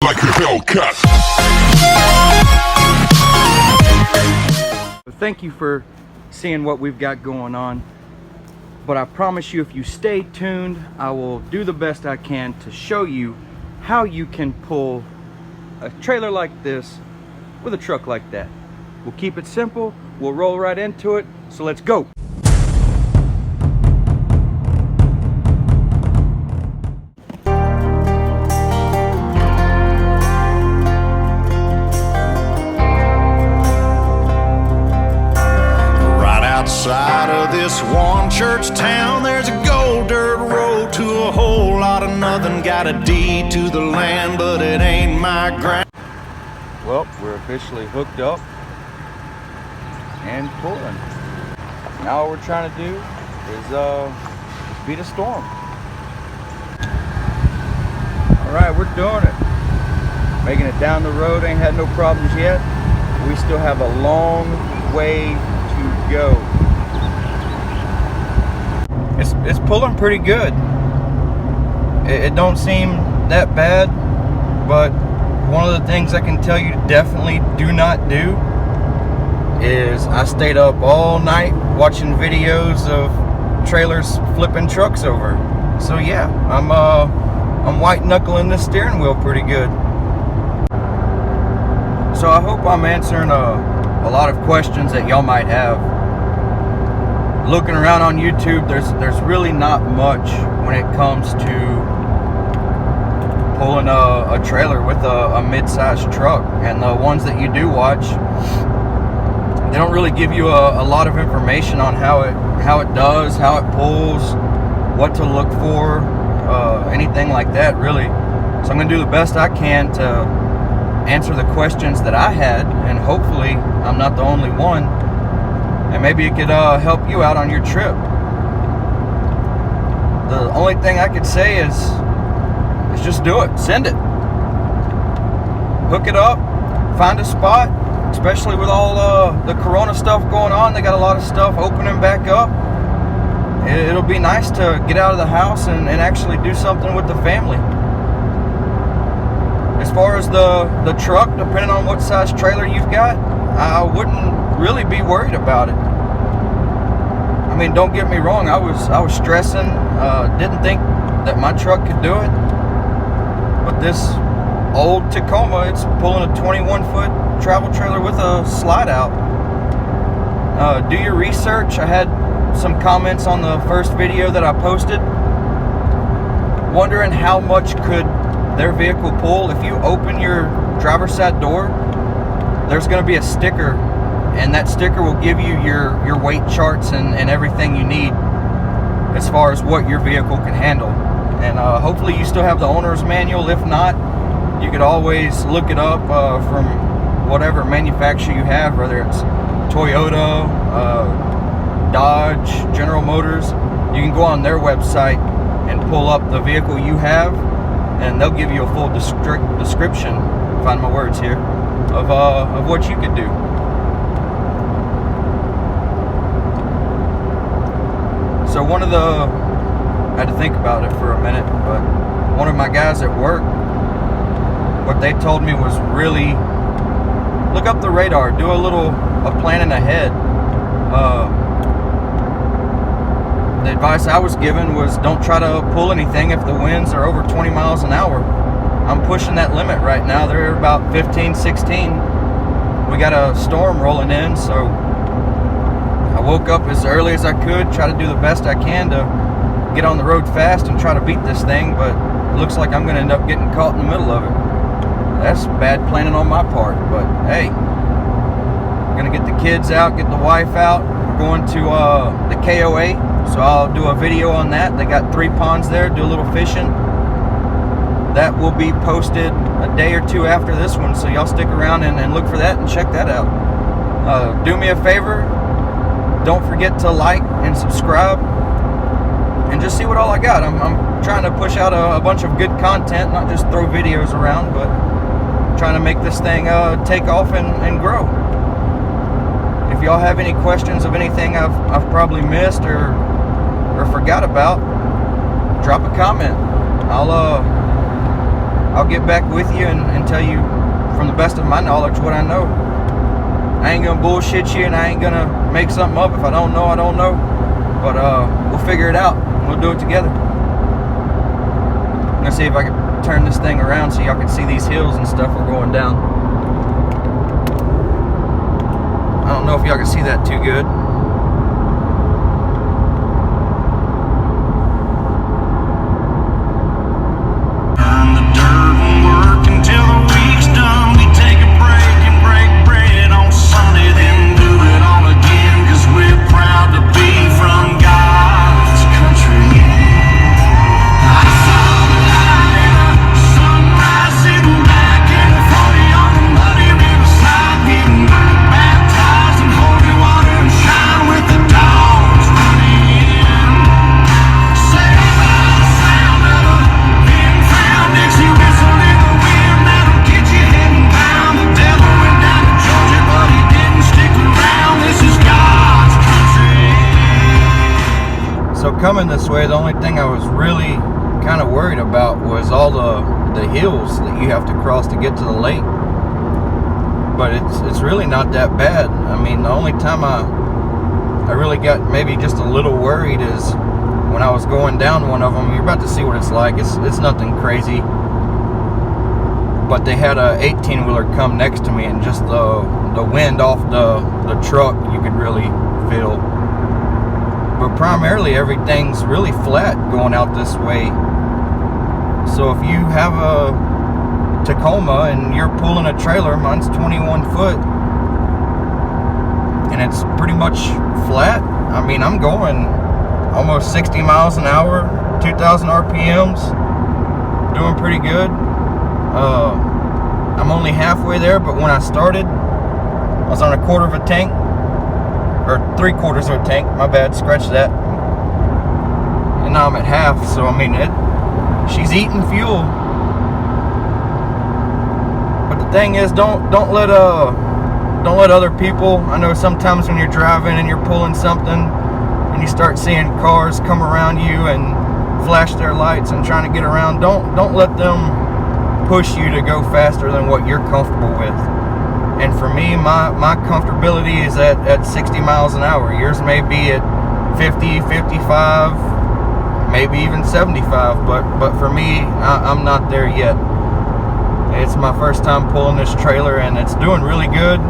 like a Hellcat. Thank you for seeing what we've got going on. But I promise you, if you stay tuned, I will do the best I can to show you how you can pull a trailer like this with a truck like that. We'll keep it simple, we'll roll right into it, so let's go. Outside of this one church town, there's a gold dirt road to a whole lot of nothing. Got a deed to the land, but it ain't my ground. Well, we're officially hooked up and pulling. Now all we're trying to do is beat a storm. All right, we're doing it. Making it down the road, ain't had no problems yet. We still have a long way to go. It's pulling pretty good. It don't seem that bad, but one of the things I can tell you definitely do not do is I stayed up all night watching videos of trailers flipping trucks over. So yeah, I'm white knuckling this steering wheel pretty good. So I hope I'm answering a lot of questions that y'all might have. Looking around on YouTube, there's really not much when it comes to pulling a trailer with a mid-sized truck, and the ones that you do watch, they don't really give you a lot of information on how it does, how it pulls, what to look for, anything like that really. So I'm gonna do the best I can to answer the questions that I had, and hopefully I'm not the only one, and maybe it could help you out on your trip. The only thing I could say is just do it. Send it. Hook it up. Find a spot, especially with all the corona stuff going on. They got a lot of stuff opening back up. It'll be nice to get out of the house and actually do something with the family. As far as the truck, depending on what size trailer you've got, I wouldn't really be worried about it. I mean, don't get me wrong, I was stressing, didn't think that my truck could do it. But this old Tacoma, it's pulling a 21-foot travel trailer with a slide out. Do your research. I had some comments on the first video that I posted wondering how much could their vehicle pull. If you open your driver's side door, there's going to be a sticker, and that sticker will give you your weight charts and everything you need as far as what your vehicle can handle. And hopefully you still have the owner's manual. If not, you could always look it up from whatever manufacturer you have, whether it's Toyota, Dodge, General Motors. You can go on their website and pull up the vehicle you have, and they'll give you a full description, find my words here, of what you could do. So I had to think about it for a minute, but one of my guys at work, what they told me was really look up the radar, do a planning ahead. The advice I was given was don't try to pull anything if the winds are over 20 miles an hour. I'm pushing that limit right now. They're about 15, 16. We got a storm rolling in, so I woke up as early as I could, try to do the best I can to get on the road fast and try to beat this thing, but it looks like I'm going to end up getting caught in the middle of it. That's bad planning on my part, but hey, I'm going to get the kids out, get the wife out. We're going to the KOA, so I'll do a video on that. They got 3 ponds there, do a little fishing. That will be posted a day or two after this one, so y'all stick around and look for that and check that out. Do me a favor, don't forget to like and subscribe and just see what all I got. I'm trying to push out a bunch of good content, not just throw videos around, but trying to make this thing take off and grow. If y'all have any questions of anything I've probably missed or forgot about, drop a comment. I'll get back with you and tell you from the best of my knowledge what I know. I ain't gonna bullshit you, and I ain't gonna make something up. If I don't know, I don't know. But we'll figure it out. We'll do it together. I'm gonna see if I can turn this thing around so y'all can see these hills and stuff we're going down. I don't know if y'all can see that too good. Coming this way, the only thing I was really kind of worried about was all the hills that you have to cross to get to the lake. But it's really not that bad. I mean, the only time I really got maybe just a little worried is when I was going down one of them. You're about to see what it's like. It's nothing crazy. But they had a 18-wheeler come next to me, and just the wind off the truck you could really feel. But primarily everything's really flat going out this way. So if you have a Tacoma and you're pulling a trailer, mine's 21 foot, and it's pretty much flat. I mean, I'm going almost 60 miles an hour, 2,000 RPMs, doing pretty good. I'm only halfway there, but when I started, I was on a quarter of a tank. Or 3/4 of a tank, my bad, scratch that. And now I'm at half, so I mean, she's eating fuel. But the thing is, don't let other people. I know sometimes when you're driving and you're pulling something, and you start seeing cars come around you and flash their lights and trying to get around. Don't let them push you to go faster than what you're comfortable with. And for me, my comfortability is at 60 miles an hour. Yours may be at 50, 55, maybe even 75. But for me, I'm not there yet. It's my first time pulling this trailer, and it's doing really good.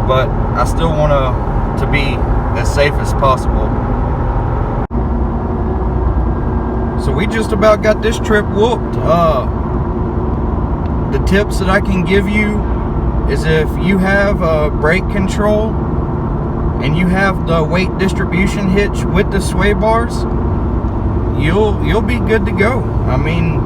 But I still want to be as safe as possible. So we just about got this trip whooped. The tips that I can give you is if you have brake control and you have the weight distribution hitch with the sway bars, you'll be good to go. I mean,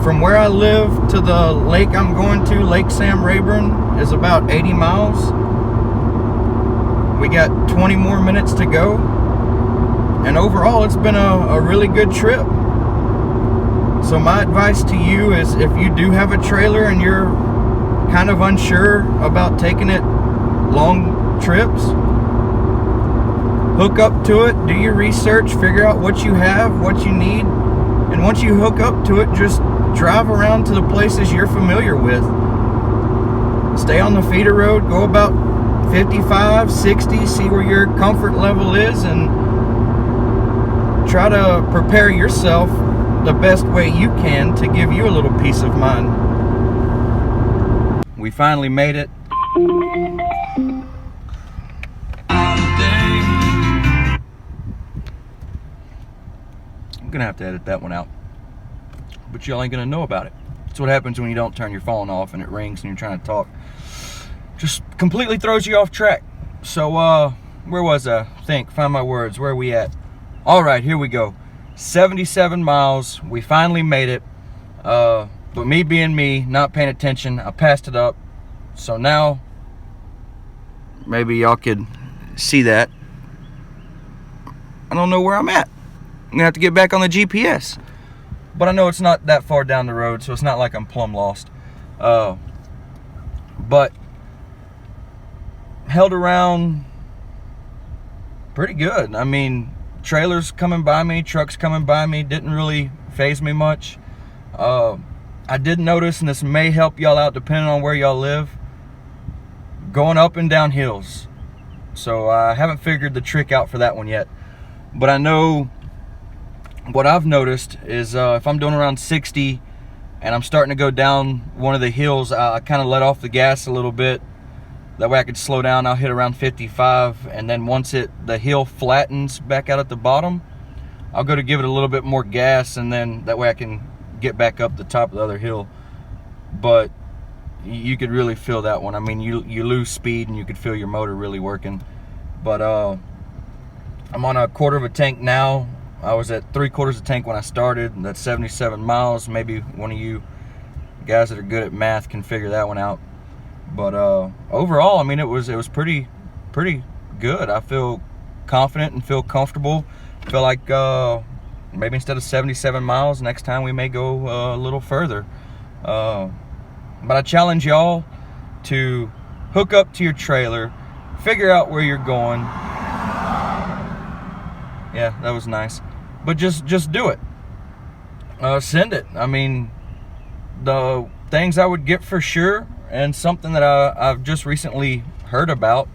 from where I live to the lake I'm going to, Lake Sam Rayburn, is about 80 miles. We got 20 more minutes to go, and overall it's been a really good trip. So my advice to you is, if you do have a trailer and you're kind of unsure about taking it long trips, hook up to it, do your research, figure out what you have, what you need, and once you hook up to it, just drive around to the places you're familiar with. Stay on the feeder road, go about 55, 60, see where your comfort level is, and try to prepare yourself the best way you can to give you a little peace of mind. We finally made it. I'm gonna have to edit that one out, but y'all ain't gonna know about it. That's what happens when you don't turn your phone off and it rings and you're trying to talk. Just completely throws you off track. So where was I? Find my words. Where are we at? All right, here we go. 77 miles. We finally made it. But me being me, not paying attention, I passed it up. So now, maybe y'all could see that. I don't know where I'm at. I'm gonna have to get back on the GPS. But I know it's not that far down the road, so it's not like I'm plumb lost. But held around pretty good. I mean, trailers coming by me, trucks coming by me, didn't really faze me much. I did notice, and this may help y'all out depending on where y'all live, going up and down hills. So I haven't figured the trick out for that one yet. But I know what I've noticed is if I'm doing around 60 and I'm starting to go down one of the hills, I kind of let off the gas a little bit. That way I could slow down. I'll hit around 55, and then once the hill flattens back out at the bottom, I'll go to give it a little bit more gas, and then that way I can get back up the top of the other hill. But you could really feel that one. I mean, you lose speed and you could feel your motor really working. But I'm on a quarter of a tank now. I was at 3/4 of tank when I started. That's 77 miles. Maybe one of you guys that are good at math can figure that one out. But overall, I mean, it was pretty good. I feel confident and feel comfortable. I feel like maybe instead of 77 miles, next time we may go a little further. But I challenge y'all to hook up to your trailer, figure out where you're going. Yeah, that was nice. But just do it. Send it. I mean, the things I would get for sure, and something that I've just recently heard about,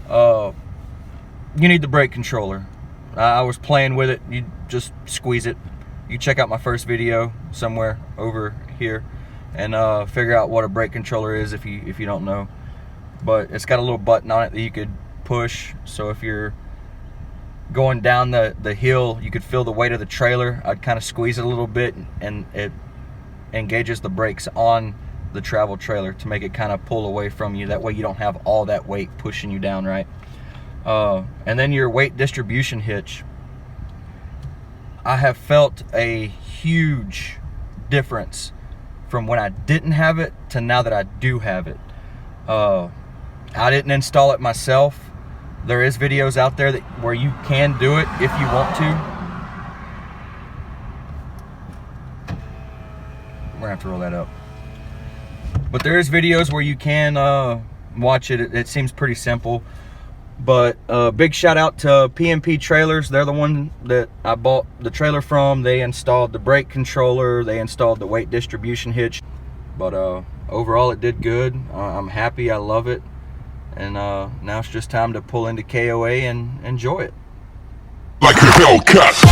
you need the brake controller. I was playing with it. You just squeeze it. You check out my first video somewhere over here and figure out what a brake controller is if you don't know. But it's got a little button on it that you could push, so if you're going down the hill, you could feel the weight of the trailer. I'd kind of squeeze it a little bit, and it engages the brakes on the travel trailer to make it kind of pull away from you. That way you don't have all that weight pushing you down, right? And then your weight distribution hitch. I have felt a huge difference from when I didn't have it to now that I do have it. I didn't install it myself. There is videos out there where you can do it if you want to. We're gonna have to roll that up. But there is videos where you can watch it. It seems pretty simple. But big shout out to PMP Trailers. They're the one that I bought the trailer from. They installed the brake controller. They installed the weight distribution hitch. But overall, it did good. I'm happy. I love it. And now it's just time to pull into KOA and enjoy it. Like a Hellcat.